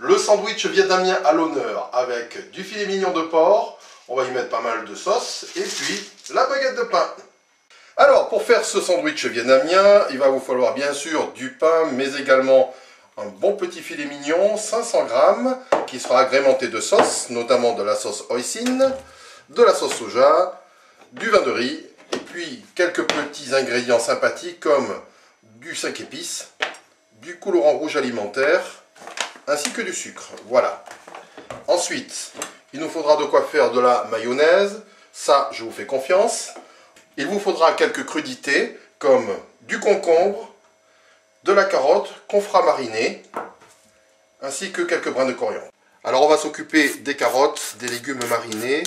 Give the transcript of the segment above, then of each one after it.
Le sandwich vietnamien à l'honneur avec du filet mignon de porc. On va y mettre pas mal de sauce et puis la baguette de pain. Alors, pour faire ce sandwich vietnamien, il va vous falloir bien sûr du pain, mais également un bon petit filet mignon, 500 grammes, qui sera agrémenté de sauce, notamment de la sauce hoisin, de la sauce soja, du vin de riz, et puis quelques petits ingrédients sympathiques comme du 5 épices, du colorant rouge alimentaire, ainsi que du sucre. Voilà. Ensuite, il nous faudra de quoi faire de la mayonnaise. Ça, je vous fais confiance. Il vous faudra quelques crudités, comme du concombre, de la carotte qu'on fera mariner, ainsi que quelques brins de coriandre. Alors, on va s'occuper des carottes, des légumes marinés.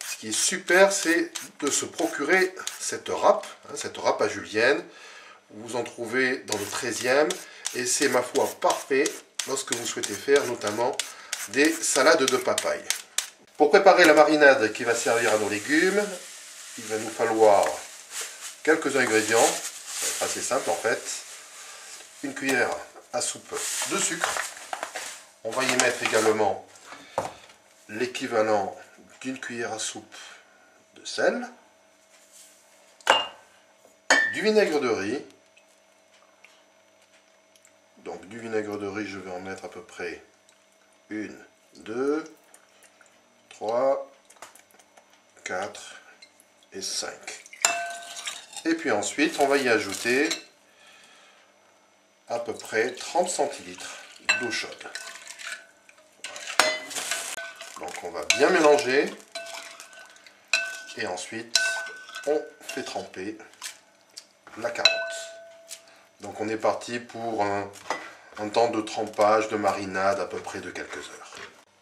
Ce qui est super, c'est de se procurer cette râpe à julienne. Vous en trouvez dans le 13e, et c'est, ma foi, parfait lorsque vous souhaitez faire notamment des salades de papaye. Pour préparer la marinade qui va servir à nos légumes, il va nous falloir quelques ingrédients, ça va être assez simple en fait. Une cuillère à soupe de sucre. On va y mettre également l'équivalent d'une cuillère à soupe de sel, du vinaigre de riz. Donc du vinaigre de riz, je vais en mettre à peu près 1, 2, 3, 4 et 5. Et puis ensuite, on va y ajouter à peu près 30 centilitres d'eau chaude. Donc on va bien mélanger. Et ensuite, on fait tremper la carotte. Donc on est parti pour un temps de trempage, de marinade à peu près de quelques heures.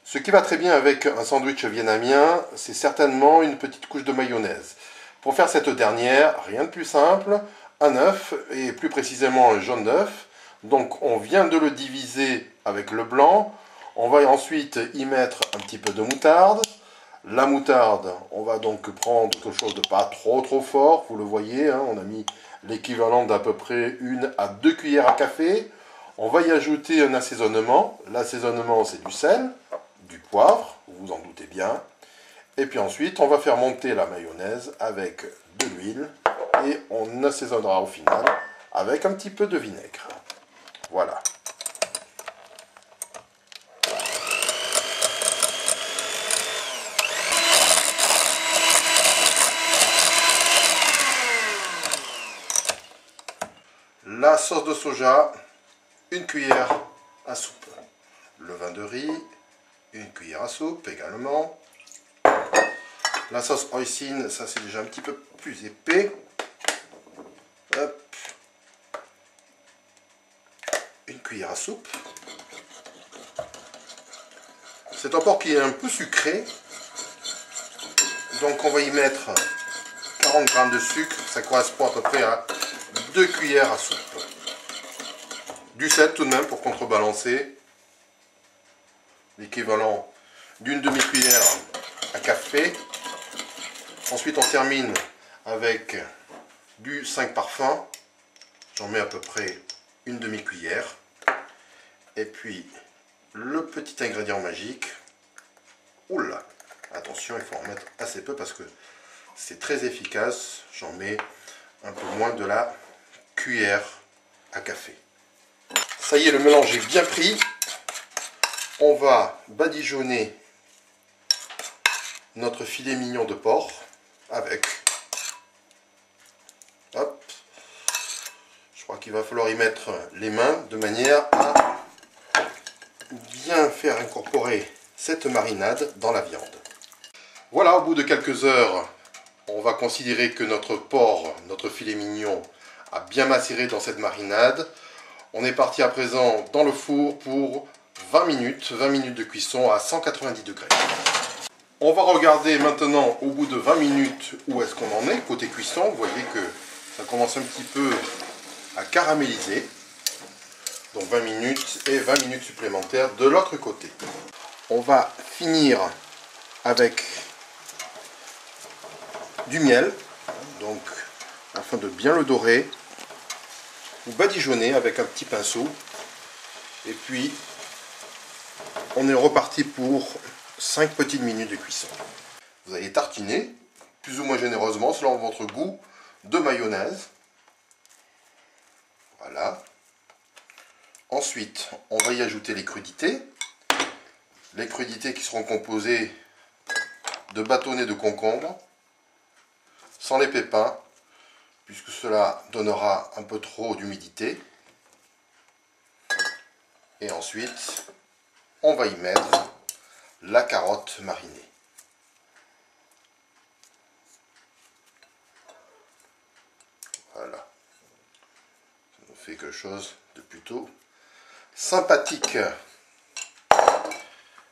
Ce qui va très bien avec un sandwich vietnamien, c'est certainement une petite couche de mayonnaise. Pour faire cette dernière, rien de plus simple, un œuf, et plus précisément un jaune d'œuf. Donc on vient de le diviser avec le blanc. On va ensuite y mettre un petit peu de moutarde. La moutarde, on va donc prendre quelque chose de pas trop fort, vous le voyez, hein, on a mis l'équivalent d'à peu près 1 à 2 cuillères à café. On va y ajouter un assaisonnement. L'assaisonnement, c'est du sel, du poivre, vous vous en doutez bien. Et puis ensuite, on va faire monter la mayonnaise avec de l'huile et on assaisonnera au final avec un petit peu de vinaigre. Voilà. La sauce de soja, 1 cuillère à soupe. Le vin de riz, 1 cuillère à soupe également. La sauce hoisin, ça c'est déjà un petit peu plus épais. Hop. 1 cuillère à soupe. C'est un porc qui est un peu sucré. Donc on va y mettre 40 g de sucre. Ça correspond à peu près à 2 cuillères à soupe. Du sel tout de même pour contrebalancer. L'équivalent d'une demi-cuillère à café. Ensuite on termine avec du 5 parfums. J'en mets à peu près une demi-cuillère. Et puis le petit ingrédient magique. Oula, attention, il faut en mettre assez peu parce que c'est très efficace. J'en mets un peu moins de la cuillère à café. Ça y est, le mélange est bien pris. On va badigeonner notre filet mignon de porc avec. Hop. Je crois qu'il va falloir y mettre les mains de manière à bien faire incorporer cette marinade dans la viande. Voilà, au bout de quelques heures, on va considérer que notre porc, notre filet mignon, a bien macéré dans cette marinade. On est parti à présent dans le four pour 20 minutes de cuisson à 190 degrés. On va regarder maintenant au bout de 20 minutes où est-ce qu'on en est côté cuisson. Vous voyez que ça commence un petit peu à caraméliser. Donc 20 minutes et 20 minutes supplémentaires de l'autre côté. On va finir avec du miel, donc afin de bien le dorer, vous badigeonnez avec un petit pinceau et puis on est reparti pour 5 petites minutes de cuisson. Vous allez tartiner, plus ou moins généreusement, selon votre goût, de mayonnaise. Voilà. Ensuite, on va y ajouter les crudités. Les crudités qui seront composées de bâtonnets de concombre, sans les pépins, puisque cela donnera un peu trop d'humidité. Et ensuite, on va y mettre la carotte marinée. Voilà. Ça nous fait quelque chose de plutôt sympathique.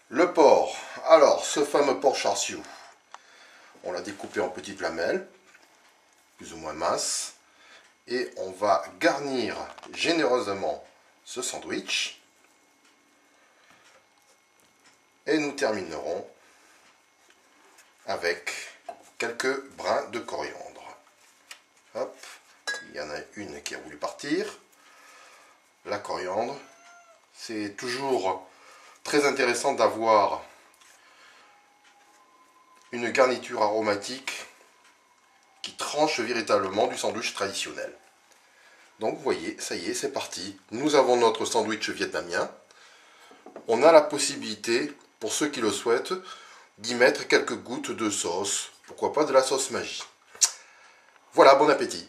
Le porc. Alors, ce fameux porc char-siu, on l'a découpé en petites lamelles, plus ou moins minces. Et on va garnir généreusement ce sandwich. Et nous terminerons avec quelques brins de coriandre. Hop, il y en a une qui a voulu partir. La coriandre, c'est toujours très intéressant d'avoir une garniture aromatique qui tranche véritablement du sandwich traditionnel. Donc vous voyez, ça y est, c'est parti. Nous avons notre sandwich vietnamien. On a la possibilité, pour ceux qui le souhaitent, d'y mettre quelques gouttes de sauce. Pourquoi pas de la sauce magie. Voilà, bon appétit.